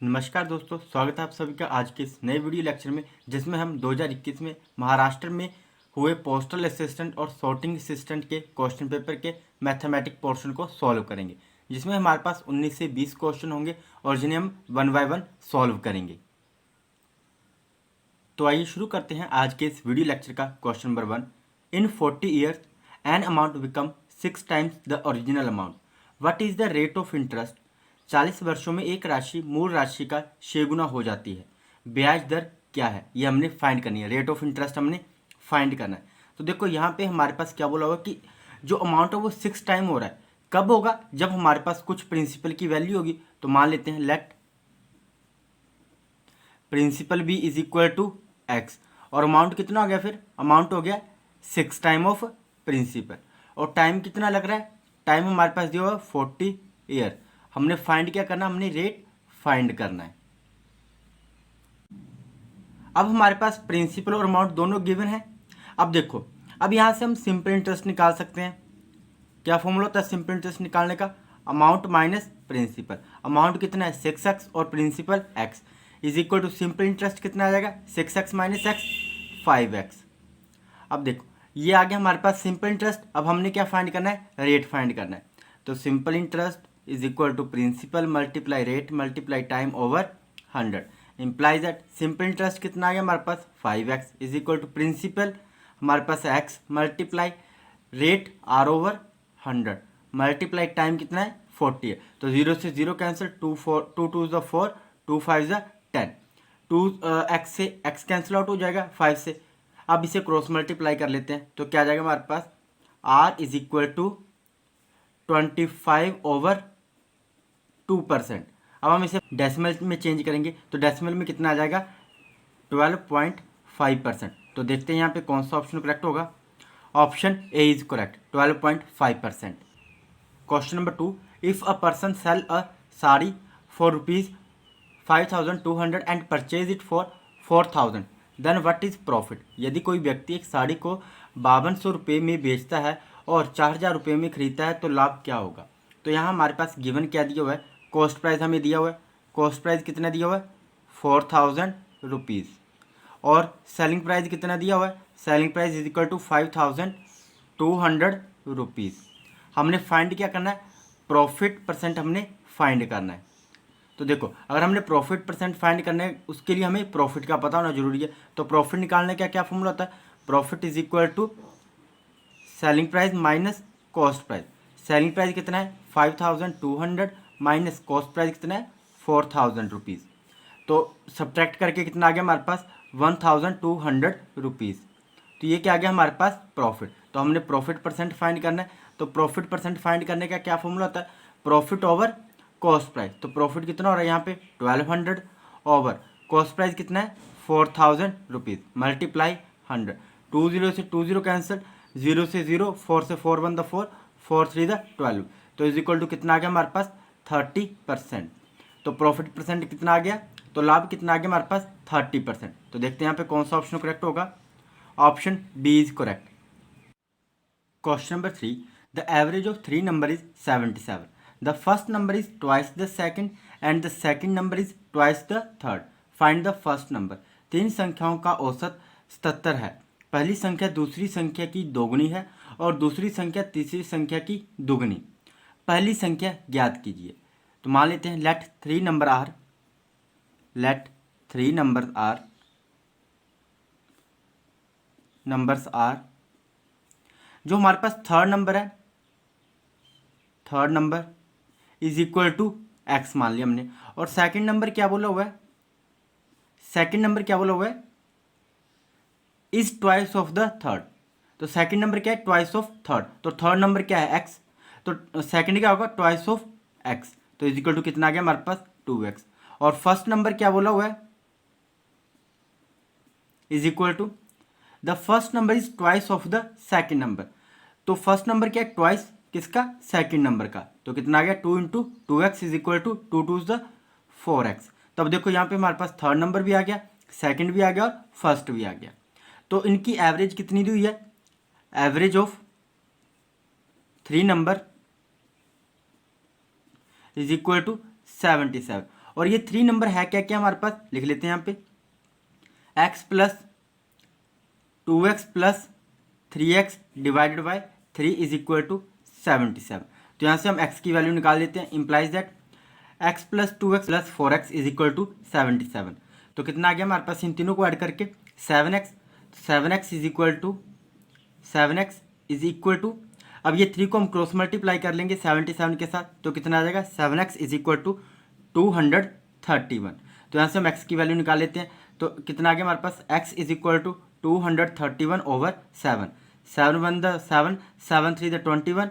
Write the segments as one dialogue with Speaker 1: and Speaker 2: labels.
Speaker 1: नमस्कार दोस्तों, स्वागत है आप सभी का आज के इस नए वीडियो लेक्चर में, जिसमें हम 2021 में महाराष्ट्र में हुए पोस्टल असिस्टेंट और सॉर्टिंग असिस्टेंट के क्वेश्चन पेपर के मैथमेटिक पोर्शन को सॉल्व करेंगे, जिसमें हमारे पास 19 से 20 क्वेश्चन होंगे और जिन्हें हम वन बाय वन सॉल्व करेंगे। तो आइए शुरू करते हैं आज के इस वीडियो लेक्चर का। Question number 1, in 40 years an amount become 6 times the original amount, what is the rate of interest. 40 वर्षों में एक राशि मूल राशि का 6 गुना हो जाती है, ब्याज दर क्या है, ये हमने फाइंड करनी है। रेट ऑफ इंटरेस्ट हमने फाइंड करना है। तो देखो यहाँ पे हमारे पास क्या बोला हुआ कि जो अमाउंट है वो 6 टाइम हो रहा है। कब होगा? जब हमारे पास कुछ प्रिंसिपल की वैल्यू होगी। तो मान लेते हैं let principal B is equal to X, और अमाउंट कितना हो गया? फिर अमाउंट हो गया 6 टाइम ऑफ प्रिंसिपल। और टाइम कितना लग रहा है? टाइम हमारे पास दिया हुआ 40 ईयर। हमने फाइंड क्या करना? हमने रेट फाइंड करना है। अब हमारे पास प्रिंसिपल और अमाउंट दोनों गिवन है। अब देखो, अब यहाँ से हम सिंपल इंटरेस्ट निकाल सकते हैं। क्या फॉर्मूला होता है सिंपल इंटरेस्ट निकालने का? Amount minus principal. अमाउंट कितना है? 6x और principal x is equal to simple interest कितना आ जाएगा? 6x minus x 5x। अब देखो ये आ गया हमारे पास सिंपल इंटरेस्ट। अब हमने क्या फाइंड करना है? रेट फाइंड करना है। तो simple interest is equal to principal multiply rate multiply time over 100 implies that simple interest कितना आ गया हमारे पास? 5x is equal to principal हमारे पास x multiply rate r over 100 multiply time कितना है? 40 है। तो 0 से 0 कैंसिल, 2 2 ज़ 4, 2 5 ज़ 10, 2 x से x कैंसिल आउट हो जाएगा 5 से। अब इसे क्रॉस मल्टीप्लाई कर लेते हैं तो क्या आ जाएगा हमारे पास? r is equal to 25 over 2%। अब हम इसे डेसिमल में चेंज करेंगे तो डेसिमल में कितना आ जाएगा? 12.5%। तो देखते हैं यहाँ पे कौन सा ऑप्शन करेक्ट होगा। Option A is correct, 12.5%। Question number 2, if a person sell a sari for ₹5,200 and purchase it for 4,000 then what is profit. यदि कोई व्यक्ति एक साड़ी को 5200 रुपये में बेचता है और 4,000 रुपये में खरीदता है तो लाभ क्या होगा। तो यहाँ हमारे पास गिवन क्या दिया हुआ है? कॉस्ट प्राइस हमें दिया हुआ है। कॉस्ट प्राइस कितना दिया हुआ है? 4,000 रुपीज़। और सेलिंग प्राइस कितना दिया हुआ है? Selling price is equal to 5,200 rupees. हमने फाइंड क्या करना है? प्रॉफिट परसेंट हमने फाइंड करना है। तो देखो अगर हमने प्रॉफिट परसेंट फाइंड करना है उसके लिए हमें प्रॉफिट का पता होना जरूरी है। तो प्रॉफिट निकालने का क्या फॉर्मूला होता है? Profit is equal to selling price minus cost price. Selling price कितना है? 5,200 माइनस कॉस्ट प्राइस कितना है? 4,000 रुपीज़। तो सब्ट्रैक्ट करके कितना आ गया हमारे पास? 1,200 रुपीज़। तो ये क्या आ गया हमारे पास? प्रॉफिट। तो हमने प्रॉफिट परसेंट फाइंड करना है। तो प्रॉफिट परसेंट फाइंड करने का क्या फॉर्मूला होता है? Profit over cost price. तो प्रॉफिट कितना हो रहा है यहाँ पे? 1200 ओवर कॉस्ट प्राइस कितना है? 4,000 रुपीज़ मल्टीप्लाई 100। 2 0 से 2 0 कैंसिल, 0 से 0, 4 से 4 1 द 4, 4 3 द 12। तो इज इक्वल टू कितना आ गया हमारे पास? 30%। तो प्रॉफिट परसेंट कितना आ गया? तो लाभ कितना आ गया हमारे पास? 30%। तो देखते हैं यहाँ पे कौन सा ऑप्शन करेक्ट होगा। Option B is correct. Question number 3, the average of 3 number is 77. The first number is twice the second and the second number is twice the third. Find the first number. 3 संख्याओं का औसत 77 है। पहली संख्या दूसरी संख्या की दोगुनी है और दूसरी संख्या तीसरी संख्या की दुगनी। पहली संख्या ज्ञात कीजिए। तो मान लेते हैं let 3 number are, let 3 number are, numbers are. जो हमारे पास थर्ड नंबर है, third number is equal to X मान लिया हमने। और सेकंड नंबर क्या बोला हुआ है? सेकंड नंबर क्या बोला हुआ है? Is twice of the third. तो सेकंड नंबर क्या है? Twice of third. तो थर्ड नंबर क्या है? एक्स। तो सेकंड क्या होगा? Twice of x. तो इज इक्वल टू कितना आ गया हमारे पास? 2x। और फर्स्ट नंबर क्या बोला हुआ है? Is equal to the first number is twice of the second number. तो फर्स्ट नंबर क्या है? ट्वाइस किसका? सेकंड नंबर का। तो कितना आ गया? 2 into 2x is equal to 2 2 द 4x। तब देखो यहाँ पे हमारे पास थर्ड नंबर भी आ गया, सेकंड भी आ गया और फर्स्ट भी आ गया। तो इनकी एवरेज कितनी दी हुई है? Average of 3 number is equal to 77। और ये 3 नंबर है क्या क्या हमारे पास, लिख लेते हैं यहाँ पे x plus 2x plus 3x divided by 3 is equal to 77। तो यहाँ से हम x की वैल्यू निकाल लेते हैं, implies that x plus 2x plus 4x is equal to 77। तो कितना आ गया हमारे पास इन तीनों को ऐड करके 7x is equal to 7x is equal to, अब ये 3 को हम क्रॉस मल्टीप्लाई कर लेंगे 77 के साथ, तो कितना आ जाएगा 7x इज इक्वल टू 231। तो यहाँ से हम x की वैल्यू निकाल लेते हैं, तो कितना आ गया हमारे पास x is equal to 231 over 7, 7 1 द 7, 7 3 द 21,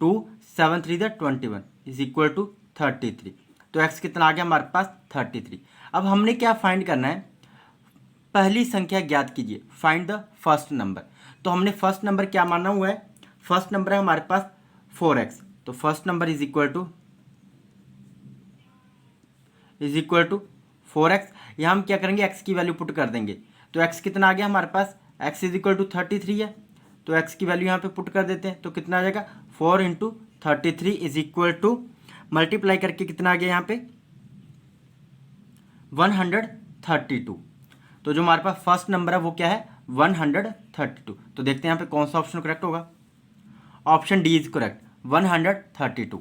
Speaker 1: 2 7 3 द 21 इज इक्वल टू 33। तो x कितना आ गया हमारे पास 33। अब हमने क्या फाइंड करना है, पहली संख्या ज्ञात कीजिए, फाइंड द फर्स्ट नंबर। तो हमने फर्स्ट नंबर क्या माना हुआ है, फर्स्ट नंबर है हमारे पास 4x, तो first number is equal to 4x। यहाँ हम क्या करेंगे, x की वैल्यू पुट कर देंगे, तो x कितना आ गया हमारे पास, x इज इक्वल टू 33 है, तो x की वैल्यू यहाँ पे पुट कर देते हैं, तो कितना आ जाएगा 4 into 33 is equal to, multiply करके कितना आ गया यहाँ पे 132। तो जो हमारे पास फर्स्ट नंबर है वो क्या है 132। तो देखते हैं यहाँ पे कौन सा ऑप्शन करेक्ट होगा, option D is correct 132।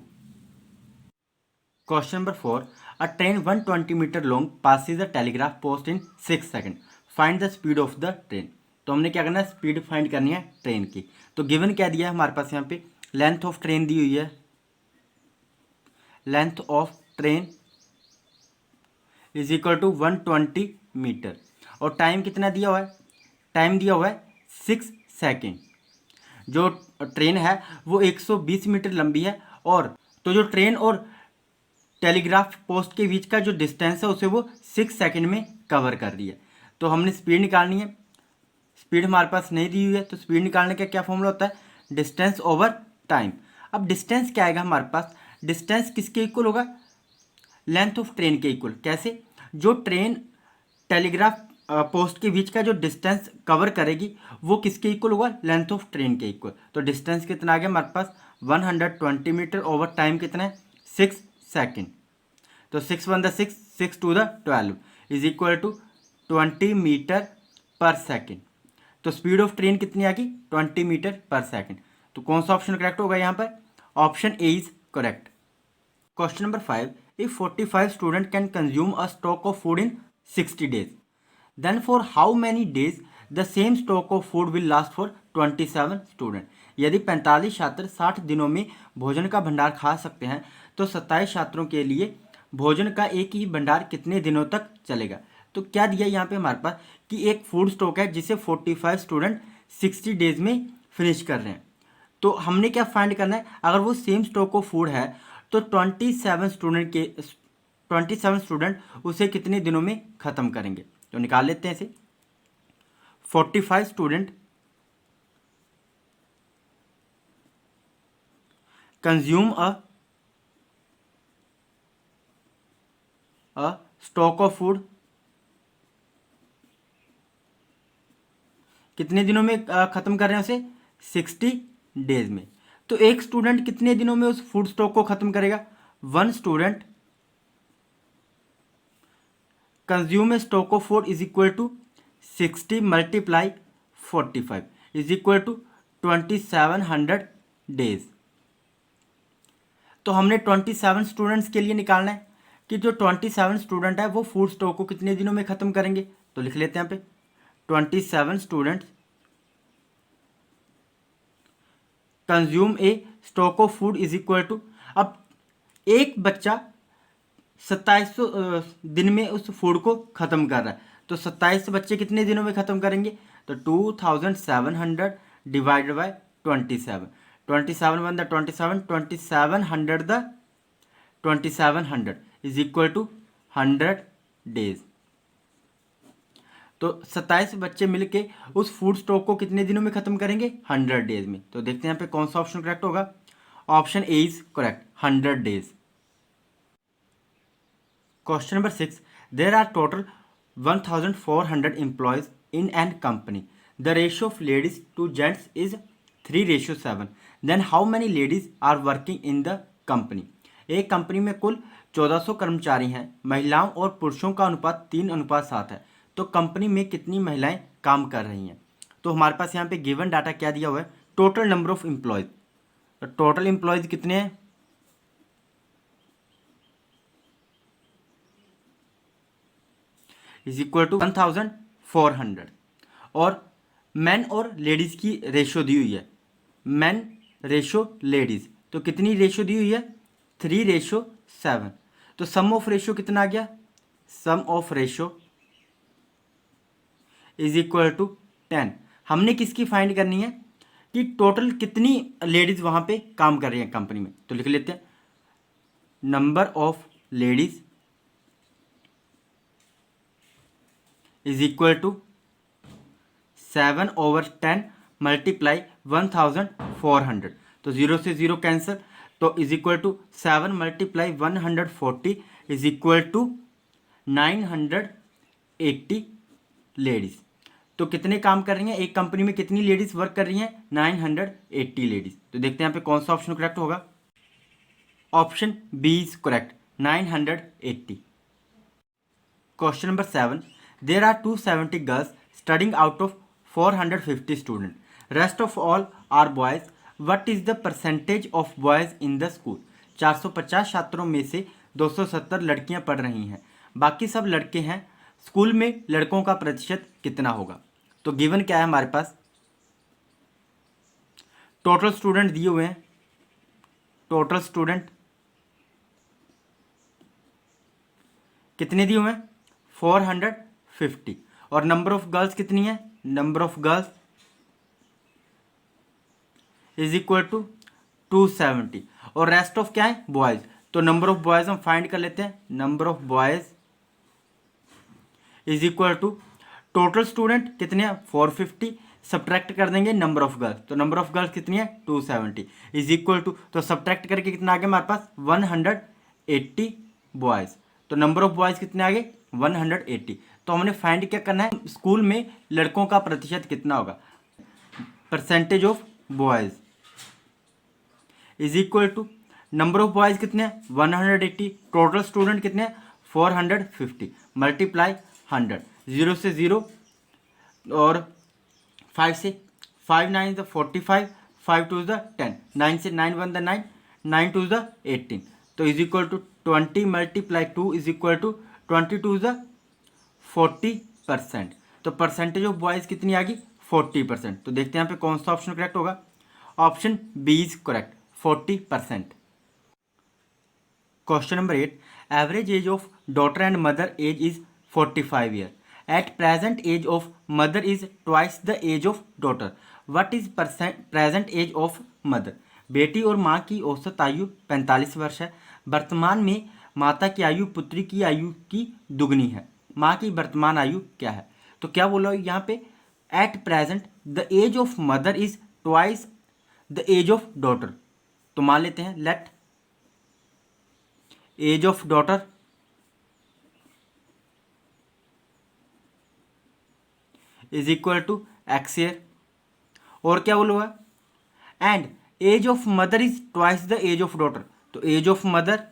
Speaker 1: Question number 4, a train 120 metre long passes the telegraph post in 6 second, find the speed of the train. तो हमने क्या करना है, स्पीड फाइंड करनी है ट्रेन की। तो गिवन क्या दिया है हमारे पास, यहाँ पे लेंथ ऑफ ट्रेन दी हुई है, length of train is equal to 120 metre, और टाइम कितना दिया हुआ है, टाइम दिया हुआ है 6 सेकेंड। जो ट्रेन है वो 120 मीटर लंबी है, और तो जो ट्रेन और टेलीग्राफ पोस्ट के बीच का जो डिस्टेंस है उसे वो 6 सेकेंड में कवर कर रही है। तो हमने स्पीड निकालनी है, स्पीड हमारे पास नहीं दी हुई है, तो स्पीड निकालने का क्या फॉर्मूला होता है, डिस्टेंस ओवर टाइम। अब डिस्टेंस क्या आएगा हमारे पास, डिस्टेंस किसके इक्वल होगा, लेंथ ऑफ ट्रेन के इक्वल। कैसे, जो ट्रेन टेलीग्राफ पोस्ट के बीच का जो डिस्टेंस कवर करेगी वो किसके इक्वल होगा, लेंथ ऑफ ट्रेन के इक्वल। तो डिस्टेंस कितना आ गया हमारे पास 120 मीटर ओवर टाइम कितना है 6 सेकेंड। तो 6 1 द 6, 6 2 द 12 is equal to 20 metre per second. तो स्पीड ऑफ ट्रेन कितनी आ गई 20 मीटर पर सेकेंड। तो कौन सा ऑप्शन करेक्ट होगा यहाँ पर, option A is correct. Question number 5, if 45 student can consume a stock of food in 60 days, then for how many days the same stock of food will last for 27 student. यदि 45 छात्र 60 दिनों में भोजन का भंडार खा सकते हैं तो 27 छात्रों के लिए भोजन का एक ही भंडार कितने दिनों तक चलेगा। तो क्या दिया यहाँ पे हमारे पास कि एक फूड स्टॉक है जिसे 45 स्टूडेंट 60 डेज में फिनिश कर रहे हैं। तो हमने क्या फाइंड करना है, अगर वो सेम स्टॉक ऑफ फूड है तो 27 स्टूडेंट उसे कितने दिनों में ख़त्म करेंगे। तो निकाल लेते हैं इसे, 45 student consume a stock of food, कितने दिनों में खत्म कर रहे हैं उसे 60 डेज में। तो एक स्टूडेंट कितने दिनों में उस फूड स्टॉक को खत्म करेगा, 1 student consume stock of food is equal to 60 multiply 45 is equal to 2700 days. तो हमने 27 स्टूडेंट्स के लिए निकालना है कि जो 27 स्टूडेंट है वो फूड स्टॉक को कितने दिनों में ख़त्म करेंगे। तो लिख लेते हैं यहाँ पे 27 students consume a stock of food is equal to, अब एक बच्चा 2700 दिन में उस फूड को ख़त्म कर रहा है, तो 27 बच्चे कितने दिनों में ख़त्म करेंगे, तो 2700 डिवाइडेड बाय 27, 27 1 द 27, 2700 द 2700 इज इक्वल टू 100 डेज। तो 27 बच्चे मिलके उस फूड स्टॉक को कितने दिनों में ख़त्म करेंगे 100 डेज में। तो देखते हैं यहाँ पे कौन सा ऑप्शन करेक्ट होगा, option A is correct 100 days. Question number 6. There are total 1,400 employees in an company. The ratio of ladies to gents is 3:7. Then how many ladies are working in the company? एक company में कुल 1400 कर्मचारी हैं, महिलाओं और पुरुषों का अनुपात 3:7 है, तो कंपनी में कितनी महिलाएं काम कर रही हैं। तो हमारे पास यहाँ पे गिवन डाटा क्या दिया हुआ है, टोटल नंबर ऑफ एम्प्लॉयज। तो टोटल एम्प्लॉयज कितने हैं, इज इक्वल टू 1400। और मैन और लेडीज की रेशो दी हुई है, मैन रेशो लेडीज, तो कितनी रेशो दी हुई है, 3:7। तो सम ऑफ रेशो कितना आ गया, sum of ratio is equal to 10। हमने किसकी फाइंड करनी है कि टोटल कितनी लेडीज वहां पे काम कर रही हैं कंपनी में। तो लिख लेते हैं, number of ladies is equal to 7/10 multiply 1400। तो 0 से 0 कैंसिल, तो is equal to 7 multiply 140 is equal to 980 ladies. तो कितने काम कर रही हैं, एक कंपनी में कितनी लेडीज वर्क कर रही हैं, 980 लेडीज। तो देखते हैं यहाँ पे कौन सा ऑप्शन करेक्ट होगा, option B is correct, 980। Question number 7, there are 270 girls studying out of 450 student, rest of all are boys, what is the percentage of boys in the school. 450 छात्रों में से 270 लड़कियां पढ़ रही हैं, बाकी सब लड़के हैं, स्कूल में लड़कों का प्रतिशत कितना होगा। तो गिवन क्या है हमारे पास, टोटल स्टूडेंट दिए हुए हैं, टोटल स्टूडेंट कितने दिए हुए हैं, 450, और नंबर ऑफ गर्ल्स कितनी है, number of girls is equal to 270, और रेस्ट ऑफ क्या है, बॉयज। तो नंबर ऑफ बॉयज हम फाइंड कर लेते हैं, number of boys is equal to total student कितने हैं, 450, सब्ट्रैक्ट कर देंगे नंबर ऑफ गर्ल्स, तो नंबर ऑफ गर्ल्स कितनी है, 270 इज इक्वल टू, तो सब्ट्रैक्ट करके कितना आ गया हमारे पास, 180 बॉयज। तो नंबर ऑफ बॉयज कितने आ गए, 180। तो हमने फाइंड क्या करना है, स्कूल में लड़कों का प्रतिशत कितना होगा, percentage of boys is equal to number of boys कितने हैं, 180, टोटल स्टूडेंट कितने हैं, 450 मल्टीप्लाई 100, 0 से 0 और 5 से 5 9 द 45, 5 2 द 10, 9 से 9 1 द 9, 9 2 द 18, तो is equal to 20 multiply 2 is equal to 22 द 40%। तो परसेंटेज ऑफ बॉयज कितनी आ गई, 40%। तो देखते हैं यहाँ पे कौन सा ऑप्शन करेक्ट होगा, option B is correct, 40%। Question number 8, average age of daughter and mother age is 45 year, at present age of mother is twice the age of daughter, what is present age of mother. बेटी और माँ की औसत आयु 45 वर्ष है, वर्तमान में माता की आयु पुत्री की आयु की दुगनी है, माँ की वर्तमान आयु क्या है। तो क्या बोला यहाँ पे, at present the age of mother is twice the age of daughter. तो मान लेते हैं, let age of daughter is equal to x year, और क्या बोला हुआ, and age of mother is twice the age of daughter. तो age of mother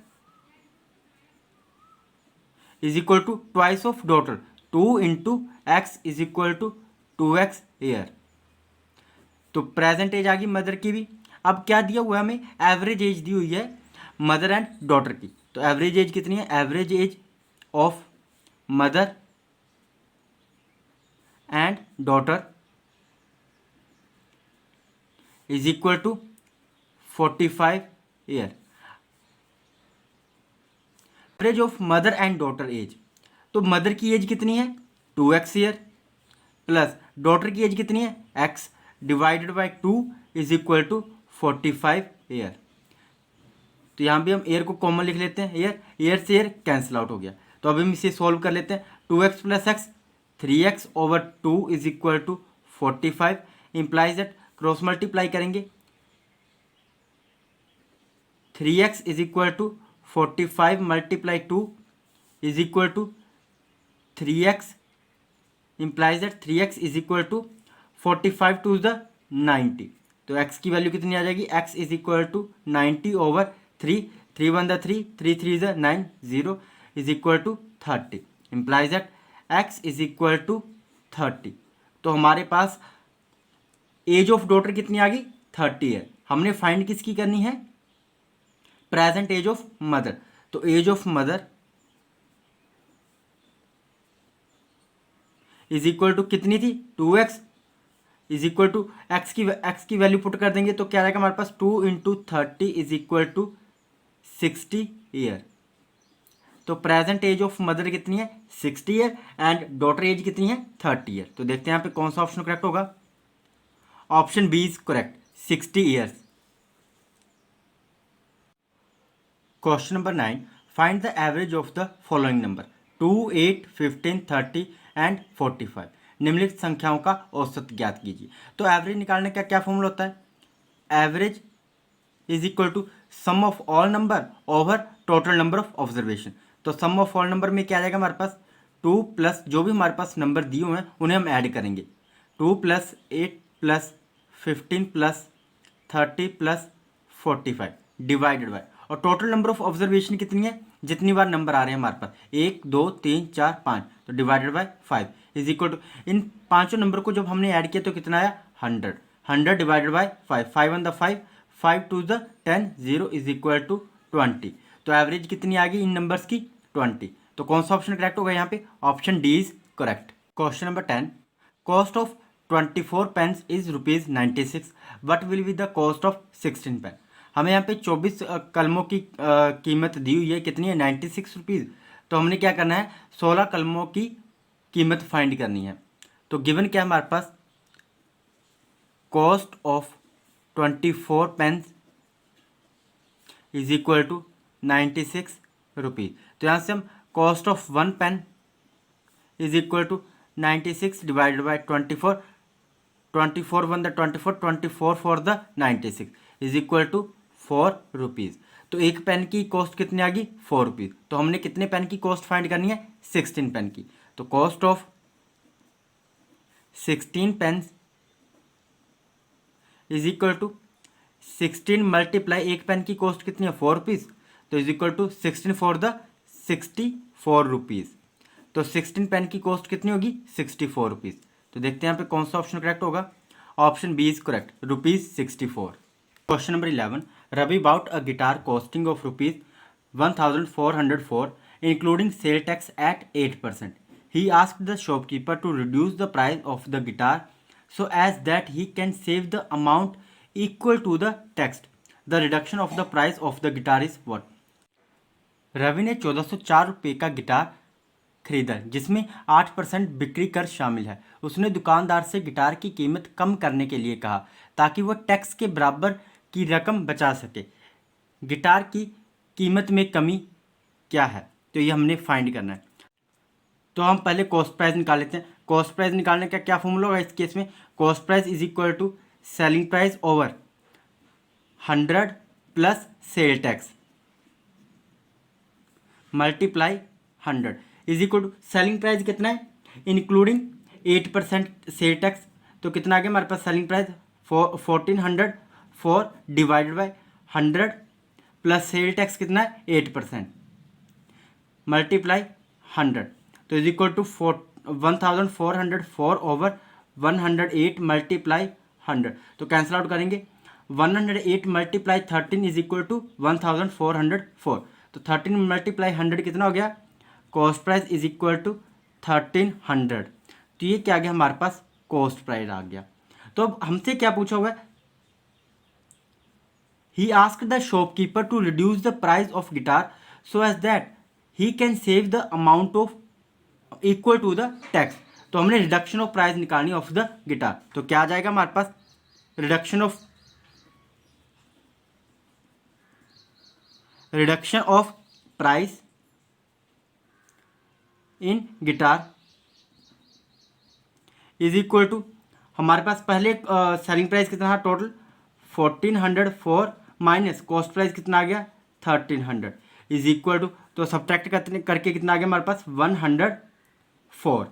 Speaker 1: is equal to twice of daughter, 2 into x is equal to 2x year. तो present age आ गई mother की भी। अब क्या दिया हुआ है हमें, एवरेज एज दी हुई है मदर एंड डॉटर की। तो एवरेज एज कितनी है, average age of mother and daughter is equal to 45 year. Average of mother and daughter age, तो मदर की एज कितनी है, 2x ईयर, प्लस डॉटर की एज कितनी है, x, divided by 2 is equal to 45 year. तो यहाँ भी हम ईयर को कॉमन लिख लेते हैं, ईयर से ईयर कैंसिल आउट हो गया। तो अभी हम इसे सॉल्व कर लेते हैं, 2x plus X 3x over 2 is equal to 45, implies that cross multiply करेंगे, 3x is equal to 45 multiply 2 is equal to 3x, implies that 3x is equal to 45 two द 90। तो x की वैल्यू कितनी आ जाएगी, x is equal to 90 over 3, 3 1 द 3, 3 3 द 9, 0 is equal to 30 implies that x is equal to 30। तो हमारे पास एज ऑफ डॉटर कितनी आ गई 30 है। हमने फाइंड किसकी करनी है प्रेजेंट एज ऑफ मदर। तो age of mother is equal to कितनी थी 2x is equal to X की वैल्यू पुट कर देंगे तो क्या आएगा हमारे पास 2 into 30 is equal to 60 year. तो प्रेजेंट एज ऑफ मदर कितनी है 60 ईयर एंड डॉटर एज कितनी है 30 ईयर। तो देखते हैं यहाँ पे कौन सा ऑप्शन करेक्ट होगा। Option B is correct 60 years. Question number 9 find the average of the following number 2 8 15 30 and 45। निम्नलिखित संख्याओं का औसत ज्ञात कीजिए। तो एवरेज निकालने का क्या फॉर्मूला होता है average is equal to sum of all number over total number of observation. तो सम ऑफ ऑल नंबर में क्या आ जाएगा हमारे पास 2 प्लस जो भी हमारे पास नंबर दिए हुए हैं उन्हें हम ऐड करेंगे 2 plus 8 plus 15 plus 30 plus 45 divided by और टोटल नंबर ऑफ ऑब्जर्वेशन कितनी है जितनी बार नंबर आ रहे हैं हमारे पास 1 2 3 4 5 तो divided by 5 is equal to इन पांचों नंबर को जब हमने ऐड किया तो कितना आया 100 100 डिवाइडेड बाय 5 5 1 द 5 5 2 द 10 0 इज इक्वल टू 20। तो एवरेज कितनी आ गई इन नंबर्स की 20। तो कौन सा ऑप्शन करेक्ट होगा यहाँ पे option D is correct. Question number 10 cost of 24 pens is ₹96 what will be the cost of 16 pen. हमें यहाँ पे 24 कलमों की कीमत दी हुई है कितनी है 96 रुपीज़। तो हमने क्या करना है 16 कलमों की कीमत फाइंड करनी है। तो गिवन क्या है हमारे पास cost of 24 pens is equal to 96 rupees. तो यहाँ से हम cost of 1 pen is equal to 96 divided by 24 24 1 the 24 24 4 the 96 is equal to 4 rupees. तो एक पेन की कॉस्ट कितनी आ गई 4 रुपीज़। तो हमने कितने पेन की कॉस्ट फाइंड करनी है 16 पेन की। तो cost of 16 pens is equal to 16 multiply एक पेन की कॉस्ट कितनी है 4 रुपीज़। तो इज इक्वल टू 16 फॉर द 64 रुपीज़। तो 16 पेन की कॉस्ट कितनी होगी 64 रुपीज़। तो देखते हैं यहाँ पे कौन सा ऑप्शन करेक्ट होगा option B is correct ₹64। Question number 11 Ravi bought a guitar costing of ₹1404 including sale tax at 8%. He asked the shopkeeper to reduce the price of the guitar so as that he can save the amount equal to the tax. The reduction of the price of the guitar is what? Ravi ने 1404 रुपये का guitar खरीदा जिसमें 8% बिक्री कर शामिल है। उसने दुकानदार से गिटार की कीमत कम करने के लिए कहा ताकि वह टैक्स के बराबर की रकम बचा सके। गिटार की कीमत में कमी क्या है तो ये हमने फाइंड करना है। तो हम पहले कॉस्ट प्राइस निकाल लेते हैं। कॉस्ट प्राइस निकालने का क्या फॉर्मूला होगा इस केस में cost price is equal to selling price over 100 plus sale tax multiply 100 is equal to selling price कितना है इंक्लूडिंग 8% सेल टैक्स। तो कितना आ गया हमारे पास selling price 1404 divided by 100 plus sale tax कितना है 8% मल्टीप्लाई 100 तो is equal to 1404 over 108 multiply 100। तो कैंसिल आउट करेंगे 108 मल्टीप्लाई 13 इज इक्वल टू 1404। तो 13 मल्टीप्लाई 100 कितना हो गया cost price is equal to 1300। तो ये क्या आ गया हमारे पास कॉस्ट प्राइस आ गया। तो अब हमसे क्या पूछा हुआ है he asked the shopkeeper to reduce the price of guitar so as that he can save the amount of equal to the tax. तो हमने रिडक्शन ऑफ प्राइस निकालनी ऑफ द गिटार। तो क्या आ जाएगा हमारे पास reduction of price in guitar is equal to हमारे पास पहले सेलिंग प्राइस कितना था टोटल 1404 माइनस कॉस्ट प्राइस कितना आ गया 1300 इज इक्वल टू तो सब्ट्रैक्ट करके कितना आ गया हमारे पास 104।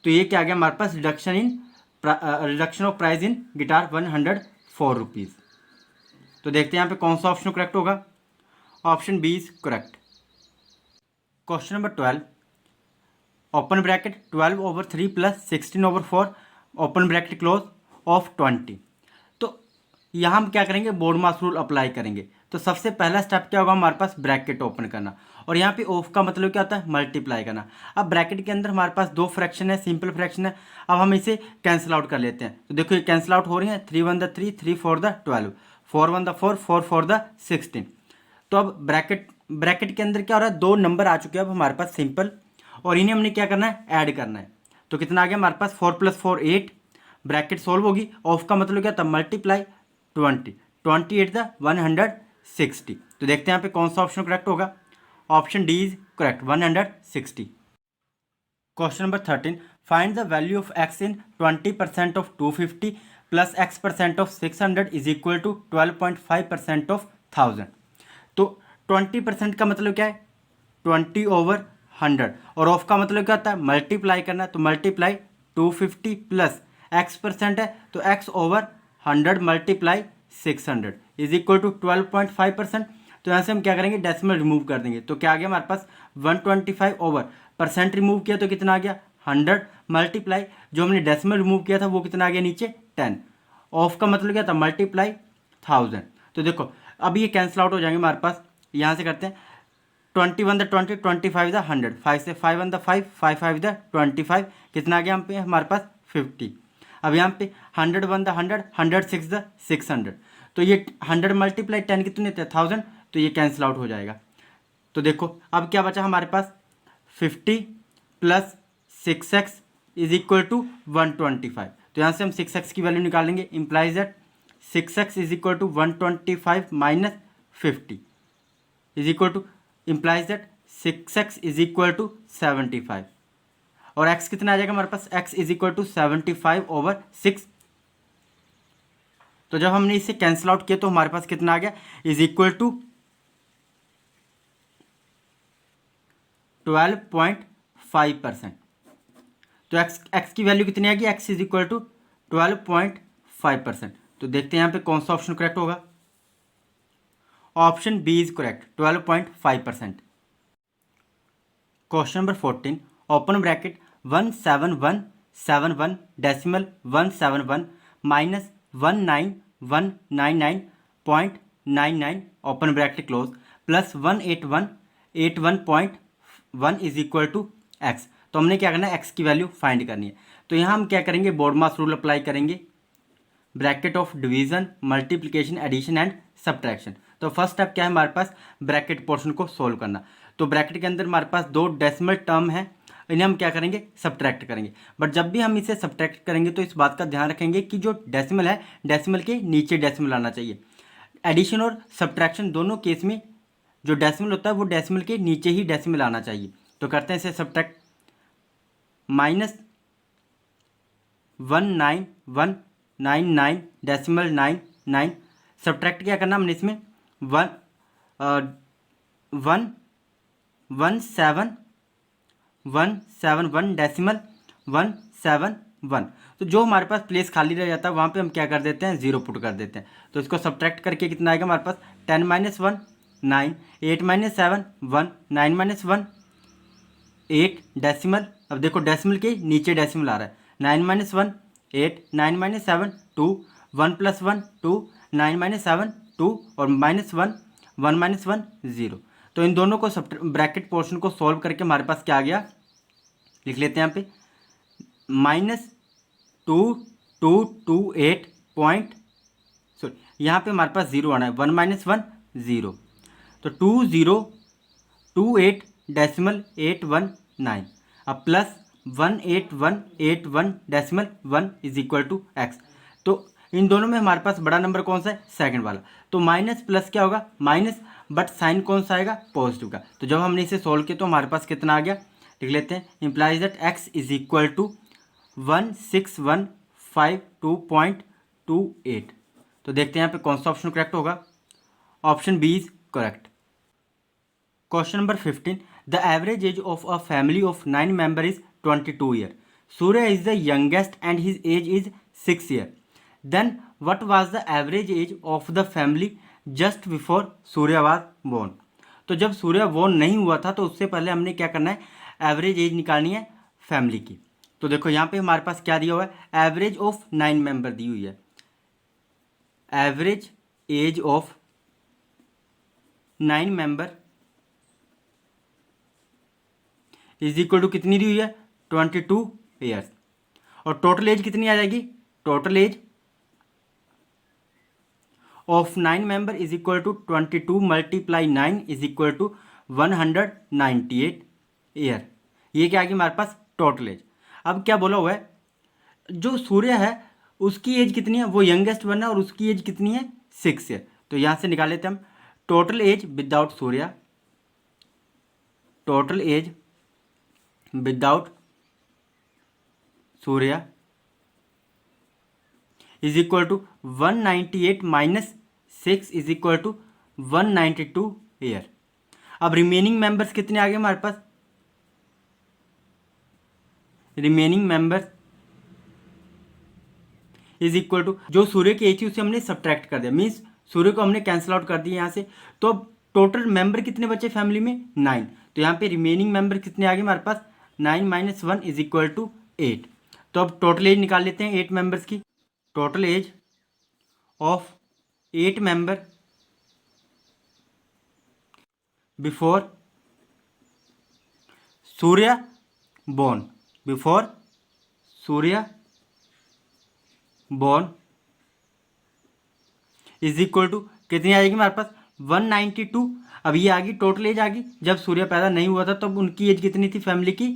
Speaker 1: तो ये क्या आ गया हमारे पास reduction of price in guitar 104 rupees. तो देखते हैं यहाँ पे कौन सा ऑप्शन करेक्ट होगा option B is correct. Question number 12, open bracket 12/3 plus 16/4 open bracket close of 20। तो यहाँ हम क्या करेंगे, बोर्ड मास रूल अप्लाई करेंगे। तो सबसे पहला स्टेप क्या होगा, हमारे पास ब्रैकेट ओपन करना, और यहाँ पे ऑफ का मतलब क्या होता है, मल्टीप्लाई करना। अब ब्रैकेट के अंदर हमारे पास दो फ्रैक्शन है, सिंपल फ्रैक्शन है। अब हम इसे कैंसिल आउट कर लेते हैं। तो देखो ये कैंसिल आउट हो रही है, 3 1 3, 3 4 12, 4 1 4, 4 4 16। तो अब ब्रैकेट के अंदर क्या हो रहा है, दो नंबर आ चुके हैं अब हमारे पास सिंपल, और इन्हें हमने क्या करना है, ऐड करना है। तो कितना आ गया हमारे पास, 4 + 4 8, ब्रैकेट सोल्व होगी। ऑफ का मतलब क्या था, मल्टीप्लाई 20, 28 160। तो देखते हैं यहाँ पे कौन सा ऑप्शन करेक्ट होगा। Option D is correct, 160। Question number 13, find the value of X in 20% of 250 plus x% of 600 is equal to 12.5% of 1000। तो 20% का मतलब क्या है, 20/100, और ऑफ का मतलब क्या होता है, मल्टीप्लाई करना। तो मल्टीप्लाई 250 प्लस x% है, तो x/100 multiply 600 is equal to 12.5%। तो यहाँ से हम क्या करेंगे, डेसिमल रिमूव कर देंगे। तो क्या आ गया हमारे पास, 125/% रिमूव किया तो कितना आ गया, 100 मल्टीप्लाई जो हमने डेसिमल रिमूव किया था वो कितना आ गया नीचे, 10। ऑफ का मतलब क्या था, मल्टीप्लाई 1000। तो देखो अब ये कैंसिल आउट हो जाएंगे हमारे पास। यहाँ से करते हैं, 21 20, 25 100, 5 से 5 1 5, 5 5 25, कितना आ गया हम पे हमारे पास 50। अब यहाँ पे 100 1 100, 100 6 600। तो ये 100 मल्टीप्लाई 10 कितने थे, 1000। तो ये कैंसिल आउट हो जाएगा। तो देखो अब क्या बचा हमारे पास, 50 plus 6x is equal to 125। तो यहाँ से हम 6x की वैल्यू निकालेंगे, implies that 6x is equal to 125 minus 50 is equal to, implies that 6x is equal to 75। और x कितना आ जाएगा हमारे पास, x इज इक्वल टू 75/6। तो जब हमने इसे कैंसिल आउट किया तो हमारे पास कितना आ गया, इज इक्वल टू 12.5%। तो x की वैल्यू कितनी आ गई, x इज इक्वल टू 12.5%। तो देखते हैं यहाँ पे कौन सा ऑप्शन करेक्ट होगा। Option B is correct, 12.5%। Question number 14, open bracket 17171 decimal 171 minus 19199.99 open bracket close plus 18181.1 is equal to X. तो हमने क्या करना है, एक्स की वैल्यू फाइंड करनी है। तो यहाँ हम क्या करेंगे, बोर्ड मास रूल अप्लाई करेंगे, bracket of division multiplication addition and subtraction. तो फर्स्ट स्टेप क्या है हमारे पास, ब्रैकेट पोर्शन को सोल्व करना। तो ब्रैकेट के अंदर हमारे पास दो डेसिमल टर्म है, इन्हें हम क्या करेंगे, सब्ट्रैक्ट करेंगे। बट जब भी हम इसे सब्ट्रैक्ट करेंगे तो इस बात का ध्यान रखेंगे कि जो डेसिमल है, डेसिमल के नीचे डेसिमल आना चाहिए। एडिशन और सब्ट्रैक्शन दोनों केस में जो डेसिमल होता है वो डेसिमल के नीचे ही डेसिमल आना चाहिए। तो करते हैं इसे सब्ट्रैक्ट, माइनस 19199.99 सब्ट्रैक्ट क्या करना हमने इसमें, 171 डेसिमल 171। तो जो हमारे पास प्लेस खाली रह जाता है वहाँ पे हम क्या कर देते हैं, 0 पुट कर देते हैं। तो इसको सब्ट्रैक्ट करके कितना आएगा हमारे पास, 10 - 1 9, 8 - 7 1, 9 - 1 8 डेसिमल। अब देखो डेसिमल के नीचे डेसिमल आ रहा है, 9 - 1 8, 9 - 7 2, 1 + 1 2, 9 - 7 2 और -1 1 - 1 0। तो इन दोनों को ब्रैकेट पोर्शन को सॉल्व करके हमारे पास क्या आ गया, लिख लेते हैं यहाँ पे, -2228 पॉइंट, सॉरी यहाँ पे हमारे पास 0 आना है, 1 - 1 0। तो 2028.819 अब plus 18181.1 is equal to X. तो इन दोनों में हमारे पास बड़ा नंबर कौन सा है, सेकंड वाला। तो माइनस प्लस क्या होगा, माइनस, बट साइन कौन सा आएगा, पॉजिटिव का। तो जब हमने इसे सोल्व किया तो हमारे पास कितना आ गया, लिख लेते हैं, implies that X is equal to 16152.28। तो देखते हैं यहाँ पे कौन सा ऑप्शन करेक्ट होगा। Option B is correct. Question number 15, the average age of a family of 9 member is 22 year. Surya is the youngest and his age is 6 year. Then what was the average age of the family just before Surya was born. तो जब Surya born नहीं हुआ था तो उससे पहले हमने क्या करना है, एवरेज एज निकालनी है फैमिली की। तो देखो यहाँ पे हमारे पास क्या दिया हुआ है, एवरेज ऑफ 9 मेंबर दी हुई है। Average age of 9 member is equal to कितनी दी हुई है, 22 ईयर्स। और टोटल एज कितनी आ जाएगी, total age of 9 member is equal to 22 multiply 9 is equal to 198 year. ये क्या आ गई हमारे पास, टोटल एज। अब क्या बोला हुआ है, जो सूर्य है उसकी एज कितनी है, वो यंगेस्ट वन है और उसकी एज कितनी है, 6 ईयर। तो यहाँ से निकाल लेते हैं हम total age without Surya, total age without Surya is equal to 198 minus 6 is equal to 192 year. अब रिमेनिंग मेंबर्स कितने आ गए हमारे पास, remaining members is equal to जो सूर्य की एज थी उसे हमने सब्ट्रैक्ट कर दिया, मीन्स सूर्य को हमने कैंसिल आउट कर दिया यहाँ से। तो अब टोटल मेंबर कितने बचे फैमिली में, 9। तो यहाँ पे रिमेनिंग मेंबर कितने आ गए हमारे पास, 9 माइनस 1 इज इक्वल टू 8। तो अब टोटल एज निकाल लेते हैं 8 मेंबर्स की। Total age of 8 member before Surya born, before Surya born is equal to कितनी आ जाएगी हमारे पास, 192। अब ये आ गई टोटल एज आ गई, जब सूर्य पैदा नहीं हुआ था तब उनकी एज कितनी थी फैमिली की,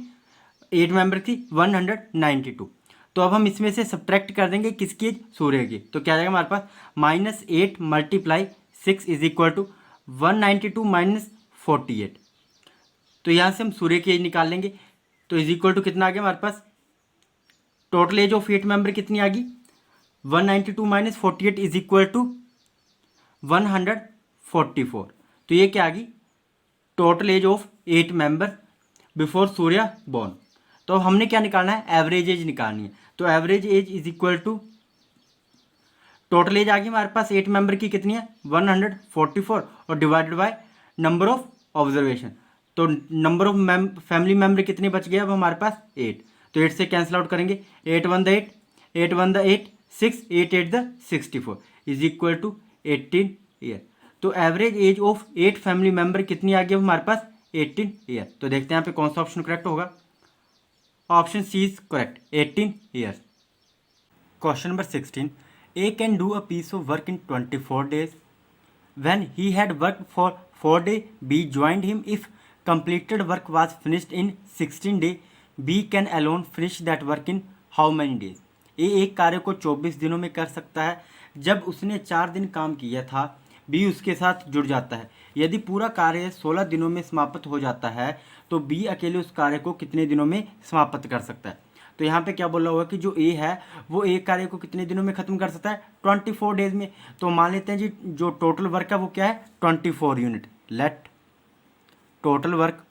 Speaker 1: 8 मेंबर थी, 192। तो अब हम इसमें से सब्ट्रैक्ट कर देंगे किसकी एज, सूर्य की। तो क्या आ जाएगा हमारे पास, -8 multiply 6 is equal to 192 minus 48। तो यहाँ से हम सूर्य की एज निकाल लेंगे। तो इज इक्वल टू कितना आ गया हमारे पास, टोटल एज ऑफ 8 मेंबर कितनी आ गई, 192 माइनस 48 इज इक्वल टू 144। तो ये क्या आ गई, total age of 8 member before Surya born. तो हमने क्या निकालना है, एवरेज एज निकालनी है। तो average age is equal to total age आ गई हमारे पास 8 मेंबर की कितनी है, 144 और divided by number of observation. तो नंबर ऑफ फैमिली मेंबर कितने बच गए अब हमारे पास, 8। तो 8 से कैंसिल आउट करेंगे, 8 1 8, 8 1 8, 6 8 8 64 इज इक्वल टू 18 ईयर। तो average age of 8 family member कितनी आ गई हमारे पास, 18 ईयर। तो देखते हैं यहाँ पे कौन सा ऑप्शन करेक्ट होगा, option C is correct, 18 years. Question number 16, A can do a piece of work in 24 days. When he had worked for 4 days, B joined him. If completed work was finished in 16 days, B can alone finish that work in how many days? ए एक कार्य को 24 दिनों में कर सकता है। जब उसने 4 दिन काम किया था, बी उसके साथ जुड़ जाता है। यदि पूरा कार्य 16 दिनों में समाप्त हो जाता है तो बी अकेले उस कार्य को कितने दिनों में समाप्त कर सकता है। तो यहाँ पे क्या बोला हुआ है कि जो ए है वो एक कार्य को कितने दिनों में खत्म कर सकता है, 24 डेज में। तो मान लेते हैं जी जो टोटल वर्क है वो क्या है, 24 unit. Let total work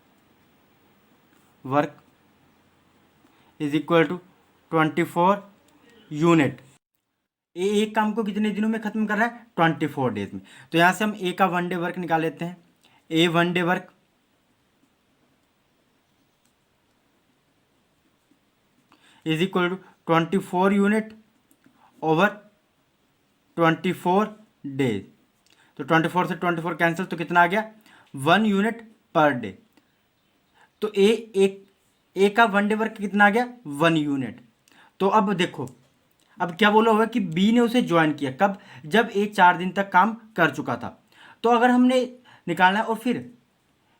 Speaker 1: is equal to 24 unit. A एक काम को कितने दिनों में खत्म कर रहा है, 24 डेज में। तो यहाँ से हम ए का 1 डे वर्क निकाल लेते हैं। A 1 day work is equal to 24 unit over 24 days. तो 24 से 24 कैंसिल, तो कितना आ गया, 1 यूनिट पर डे। तो ए का 1 डे वर्क कितना आ गया, 1 यूनिट। तो अब देखो, अब क्या बोला हुआ कि बी ने उसे ज्वाइन किया कब, जब ए 4 दिन तक काम कर चुका था। तो अगर हमने निकालना है, और फिर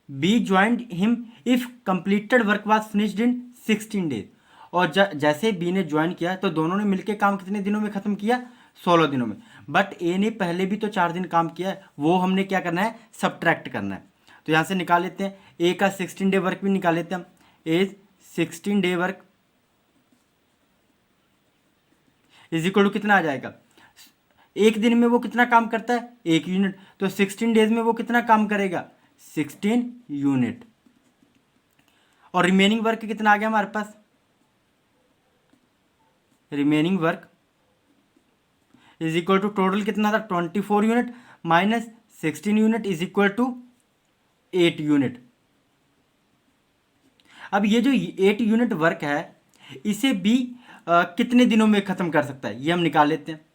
Speaker 1: B joined him if completed work was finished in 16 days. और जैसे बी ने ज्वाइन किया तो दोनों ने मिलकर काम कितने दिनों में खत्म किया, 16 दिनों में। बट ए ने पहले भी तो 4 दिन काम किया है, वो हमने क्या करना है, सब्ट्रैक्ट करना है। तो यहाँ से निकाल लेते हैं, ए का 16 डे वर्क भी निकाल लेते हैं हम। As 16 day work is equal to कितना आ जाएगा, एक दिन में वो कितना काम करता है, 1 यूनिट। तो 16 डेज में वो कितना काम करेगा, 16 यूनिट। और रिमेनिंग वर्क कितना आ गया हमारे पास, remaining work is equal to total कितना था, 24 unit minus 16 unit is equal to 8 unit. अब ये जो 8 यूनिट वर्क है इसे बी कितने दिनों में ख़त्म कर सकता है, ये हम निकाल लेते हैं।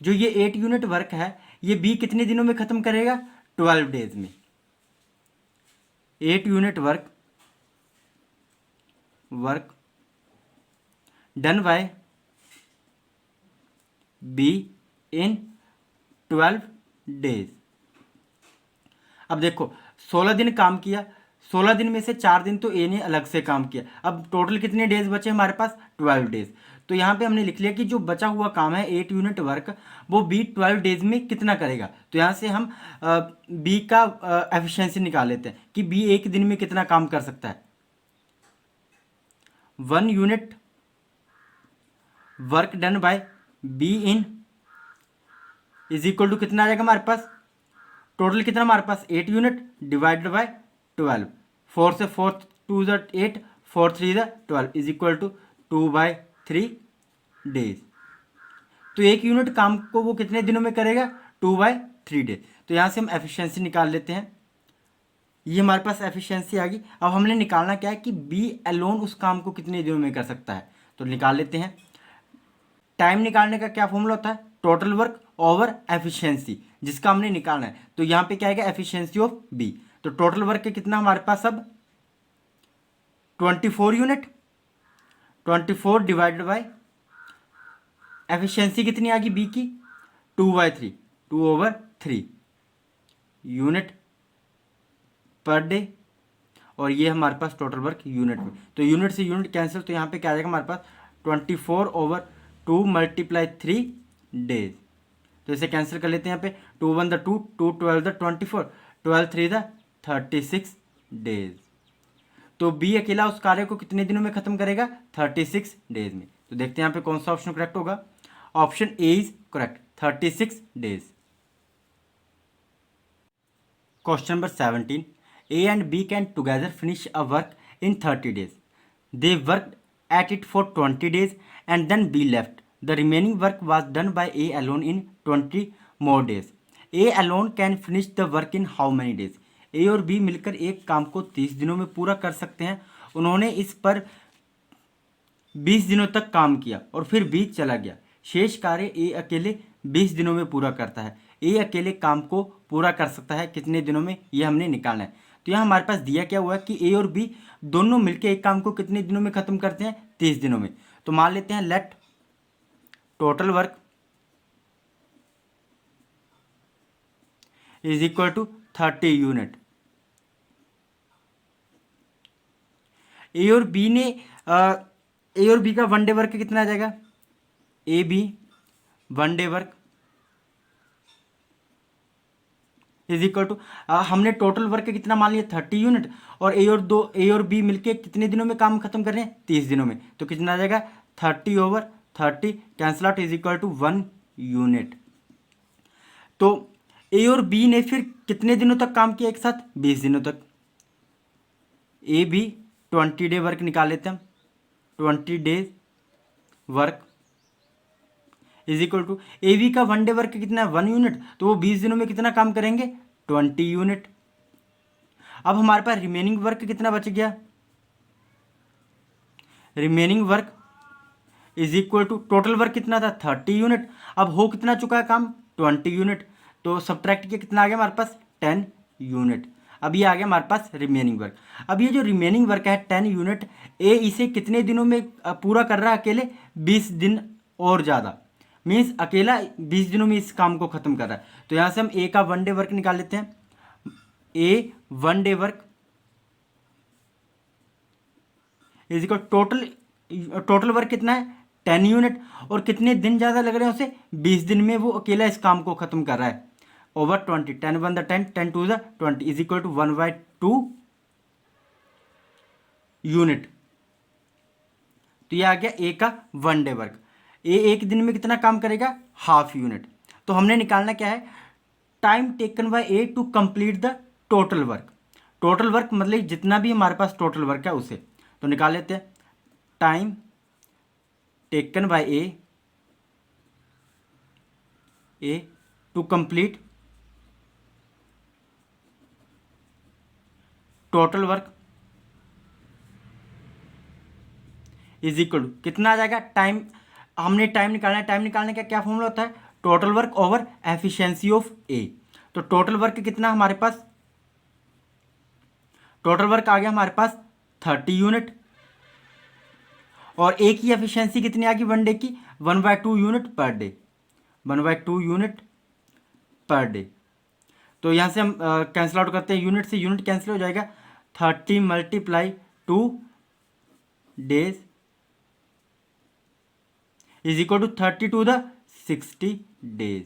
Speaker 1: जो ये 8 यूनिट वर्क है ये बी कितने दिनों में ख़त्म करेगा, 12 डेज में। 8 unit work done by B in 12 days. अब देखो 16 दिन काम किया, 16 दिन में से 4 दिन तो ए ने अलग से काम किया। अब टोटल कितने डेज बचे हमारे पास, 12 डेज। तो यहाँ पे हमने लिख लिया कि जो बचा हुआ काम है 8 यूनिट वर्क वो बी 12 डेज में कितना करेगा। तो यहाँ से हम बी का एफिशिएंसी निकाल लेते हैं कि बी एक दिन में कितना काम कर सकता है। 1 unit work done by B in is equal to कितना आ जाएगा हमारे पास, टोटल कितना हमारे पास 8 यूनिट डिवाइडेड बाय 12, 4 से 4 2 ज़ 8, 4 3 ज़ 12 इज इक्वल टू 2/3 डेज। तो एक यूनिट काम को वो कितने दिनों में करेगा, 2/3 डेज। तो यहाँ से हम एफिशिएंसी निकाल लेते हैं। ये हमारे पास एफिशिएंसी आ गई। अब हमने निकालना क्या है कि बी अलोन उस काम को कितने दिनों में कर सकता है। तो निकाल लेते हैं। टाइम निकालने का क्या फॉर्मूला होता है, टोटल वर्क ओवर एफिशिएंसी, जिसका हमने निकालना है। तो यहाँ पे क्या आएगा, एफिशिएंसी ऑफ बी। तो टोटल वर्क कितना हमारे पास अब 24 यूनिट, 24 डिवाइडेड बाय एफिशिएंसी कितनी आ गई बी की, 2/3, 2/3 यूनिट पर डे। और ये हमारे पास टोटल वर्क यूनिट में। तो यूनिट से यूनिट कैंसिल, तो यहाँ पे क्या आ जाएगा हमारे पास 24/2 × 3 डेज। तो इसे कैंसिल कर लेते हैं। यहाँ पे 2 1 2, 2 12 24, 12 3 36 डेज। तो बी अकेला उस कार्य को कितने दिनों में खत्म करेगा, 36 डेज में। तो देखते हैं यहाँ पे कौन सा ऑप्शन करेक्ट होगा। Option A is correct, 36 days. Question number 17, A and B can together finish a work in 30 days. They worked at it for 20 days and then B left. The remaining work was done by A alone in 20 more days. A alone can finish the work in how many days? A और B मिलकर एक काम को 30 दिनों में पूरा कर सकते हैं। उन्होंने इस पर 20 दिनों तक काम किया और फिर B चला गया। शेष कार्य A अकेले 20 दिनों में पूरा करता है। A अकेले काम को पूरा कर सकता है कितने दिनों में, ये हमने निकालना है। तो यहाँ हमारे पास दिया क्या हुआ है कि ए और बी दोनों मिलकर एक काम को कितने दिनों में खत्म करते हैं, 30 दिनों में। तो मान लेते हैं let total work is equal to 30 unit. A और बी ने ए और बी का वन डे वर्क कितना आ जाएगा, A B one day work is equal to, हमने टोटल वर्क कितना मान लिया 30 यूनिट, और ए और बी मिलके कितने दिनों में काम खत्म कर रहे हैं, 30 दिनों में। तो कितना आ जाएगा 30/30 cancel out is equal to 1 unit. तो ए और बी ने फिर कितने दिनों तक काम किया एक साथ, 20 दिनों तक। ए बी 20 डे वर्क निकाल लेते हैं हम, 20 days work is equal to A B का वन डे वर्क कितना है, 1 यूनिट। तो वो 20 दिनों में कितना काम करेंगे, 20 यूनिट। अब हमारे पास रिमेनिंग वर्क कितना बच गया, remaining work is equal to total work कितना था 30 यूनिट। अब हो कितना चुका है काम, 20 यूनिट। तो सब्ट्रैक्ट किया कितना आ गया हमारे पास, 10 यूनिट। अब ये आ गया हमारे पास रिमेनिंग वर्क। अब ये जो रिमेनिंग वर्क है 10 यूनिट, ए इसे कितने दिनों में पूरा कर रहा है अकेले, 20 दिन और ज़्यादा, मीन्स अकेला 20 दिनों में इस काम को खत्म कर रहा है। तो यहाँ से हम ए का वन डे वर्क निकाल लेते हैं। A one day work is equal total work कितना है 10 यूनिट, और कितने दिन ज़्यादा लग रहे हैं उसे, 20 दिन में वो अकेला इस काम को खत्म कर रहा है, over 20, 10 1 10, 10 2 20 is equal to 1/2 unit. तो ये आ गया ए का वन डे वर्क। ए एक दिन में कितना काम करेगा, हाफ यूनिट। तो हमने निकालना क्या है, time taken by A to complete the total work. Total work मतलब जितना भी हमारे पास टोटल वर्क है उसे, तो निकाल लेते हैं। Time taken by A to complete total work is equal to कितना आ जाएगा, टाइम, हमने टाइम निकालना है, टाइम निकालने का क्या फॉर्मूला होता है, total work over efficiency of A. तो टोटल वर्क कितना हमारे पास, टोटल वर्क आ गया हमारे पास 30 यूनिट, और ए की एफिशिएंसी कितनी आ गई वन डे की, 1/2 unit per day, 1/2 unit per day. तो यहाँ से हम कैंसिल आउट करते हैं, यूनिट से यूनिट कैंसिल हो जाएगा, 30 multiply 2 days is equal to 30 to the 60 days.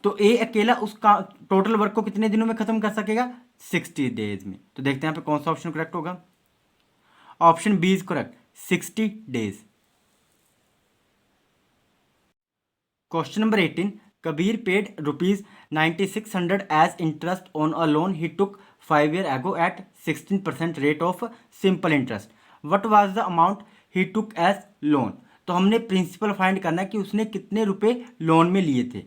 Speaker 1: तो ए अकेला उसका टोटल वर्क को कितने दिनों में खत्म कर सकेगा, 60 डेज में। तो देखते हैं यहाँ पे कौन सा ऑप्शन करेक्ट होगा, option B is correct, 60 days. Question number 18, Kabir paid ₹9600 as interest on a loan he took 5 years ago at 16% rate of simple interest, what was the amount he took as loan. तो हमने principal find करना है कि उसने कितने रुपए loan में लिए थे।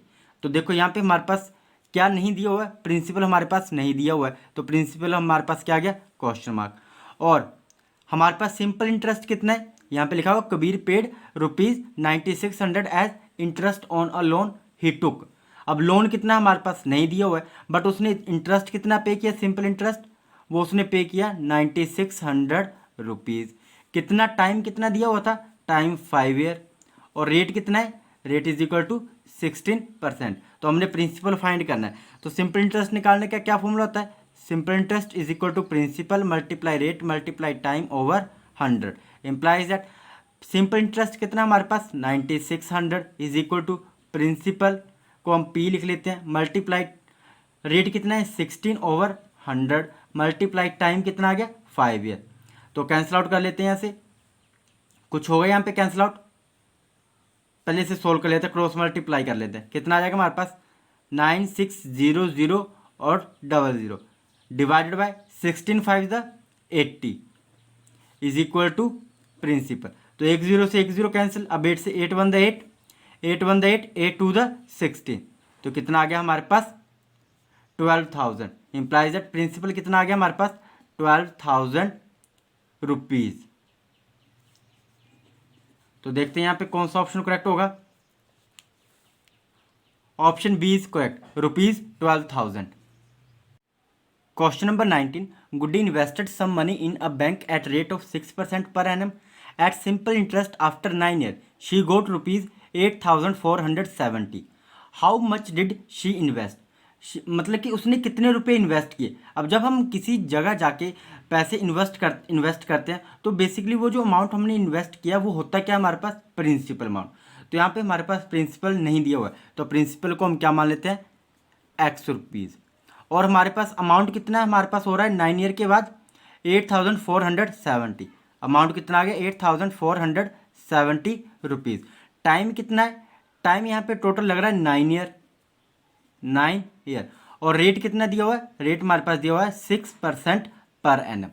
Speaker 1: तो देखो यहाँ पे हमारे पास क्या नहीं दिया हुआ है, प्रिंसिपल हमारे पास नहीं दिया हुआ है, तो प्रिंसिपल हमारे पास क्या आ गया, क्वेश्चन मार्क। और हमारे पास सिंपल इंटरेस्ट कितना है, यहाँ पे लिखा हुआ Kabir paid ₹9600 as interest on a loan he took. अब लोन कितना हमारे पास नहीं दिया हुआ है, बट उसने इंटरेस्ट कितना पे किया, सिंपल इंटरेस्ट वो उसने पे किया ₹9600। कितना टाइम कितना दिया हुआ था, टाइम 5 year, और रेट कितना है, रेट इज इक्वल टू 16%। तो हमने प्रिंसिपल फाइंड करना है, तो सिंपल इंटरेस्ट निकालने का क्या फॉर्मूला होता है, simple interest is equal to principal multiply rate multiply time over 100, implies that simple interest कितना हमारे पास 9600 इज इक्वल टू प्रिंसिपल को हम पी लिख लेते हैं, मल्टीप्लाई रेट कितना है 16/100 मल्टीप्लाई टाइम कितना आ गया 5 year। तो कैंसिल आउट कर लेते हैं, यहाँ से कुछ होगा यहाँ पे कैंसिल आउट, पहले से सोल्व कर लेते हैं, क्रॉस मल्टीप्लाई कर लेते हैं, कितना आ जाएगा हमारे पास 9600 और 00 divided by 16 5 the 80 is equal to principal. तो 10 से 10 कैंसिल, अब 8 से 8 1 द 8, 8 1 द 8, 8 2 द 16, तो कितना आ गया हमारे पास 12,000, इम्प्लाइज दैट प्रिंसिपल कितना आ गया हमारे पास 12,000 रुपीज। तो देखते हैं यहाँ पे कौन सा ऑप्शन करेक्ट होगा, option B is correct, ₹12,000। Question number 19, Guddi invested some money in a bank at rate of 6% per annum at simple interest after 9 years she got ₹8,470। How much did she invest, मतलब कि उसने कितने रुपए invest किए। अब जब हम किसी जगह जाके पैसे इन्वेस्ट करते हैं तो बेसिकली वो जो अमाउंट हमने इन्वेस्ट किया वो होता क्या हमारे पास, प्रिंसिपल अमाउंट। तो यहाँ पे हमारे पास प्रिंसिपल नहीं दिया हुआ है, तो प्रिंसिपल को हम क्या मान लेते हैं, X रुपीज़। और हमारे पास अमाउंट कितना है, हमारे पास हो रहा है 9 year के बाद 8,470, अमाउंट कितना आ गया 8,470 रुपीज़। टाइम कितना है, टाइम यहाँ पे टोटल लग रहा है 9 year, 9 year, और रेट कितना दिया हुआ है, रेट हमारे पास दिया हुआ है 6% पर एनम।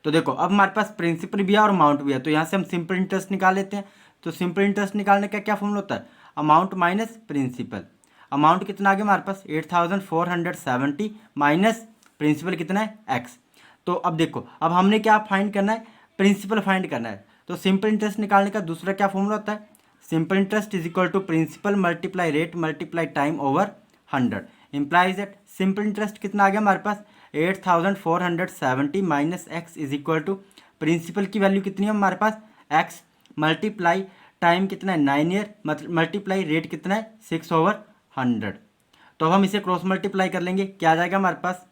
Speaker 1: तो देखो अब हमारे पास प्रिंसिपल भी है और अमाउंट भी है, तो यहाँ से हम सिंपल इंटरेस्ट निकाल लेते हैं। तो सिंपल इंटरेस्ट निकालने का क्या फॉर्मूला होता है, अमाउंट माइनस प्रिंसिपल। अमाउंट कितना आ गया हमारे पास 8,470 माइनस प्रिंसिपल कितना है X। तो अब देखो अब हमने क्या फाइंड करना है, प्रिंसिपल फाइंड करना है। तो सिंपल इंटरेस्ट निकालने का दूसरा क्या फॉर्मूला होता है, simple interest is equal to principal multiply rate multiply time over 100, implies that simple interest कितना आ गया हमारे पास 8,470 minus X is equal to principal की वैल्यू कितनी है हमारे पास X मल्टीप्लाई टाइम कितना है 9 year मल्टीप्लाई रेट कितना है 6/100। तो अब हम इसे क्रॉस मल्टीप्लाई कर लेंगे, क्या आ जाएगा हमारे पास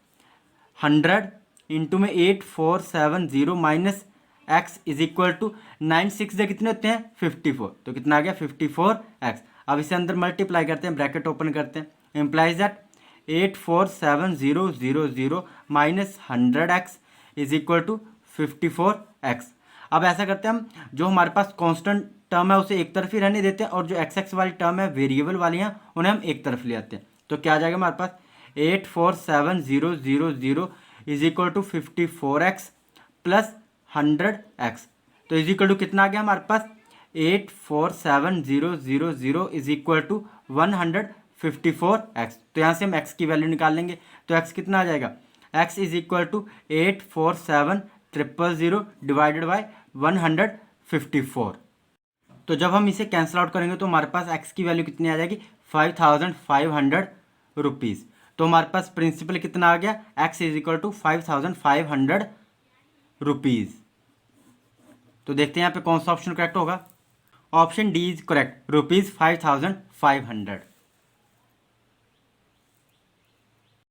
Speaker 1: 100 इंटू में 8470 minus X is equal to 9 6 से कितने होते हैं 54, तो कितना आ गया 54X। अब इसे अंदर मल्टीप्लाई करते हैं, ब्रैकेट ओपन करते हैं, implies that 847000 minus 100X is equal to 54X। अब ऐसा करते हैं हम, जो हमारे पास कांस्टेंट टर्म है उसे एक तरफ ही रहने देते हैं, और जो एक्स वाली टर्म है वेरिएबल वाली हैं उन्हें हम एक तरफ ले आते हैं। तो क्या आ जाएगा हमारे पास 847000 is equal to 54X plus 100X, तो इज इक्वल टू कितना आ गया हमारे पास 847,000 इज इक्वल टू 154X। तो यहाँ से हम X की वैल्यू निकाल लेंगे, तो X कितना आ जाएगा X is equal to 847,000 divided by 154। तो जब हम इसे कैंसिल आउट करेंगे तो हमारे पास एक्स की वैल्यू कितनी आ जाएगी 5,500 रुपीज़। तो हमारे पास प्रिंसिपल कितना आ गया, X is equal to 5,500 rupees. तो देखते हैं यहाँ पे कौन सा ऑप्शन करेक्ट होगा। Option D is correct, ₹5,500।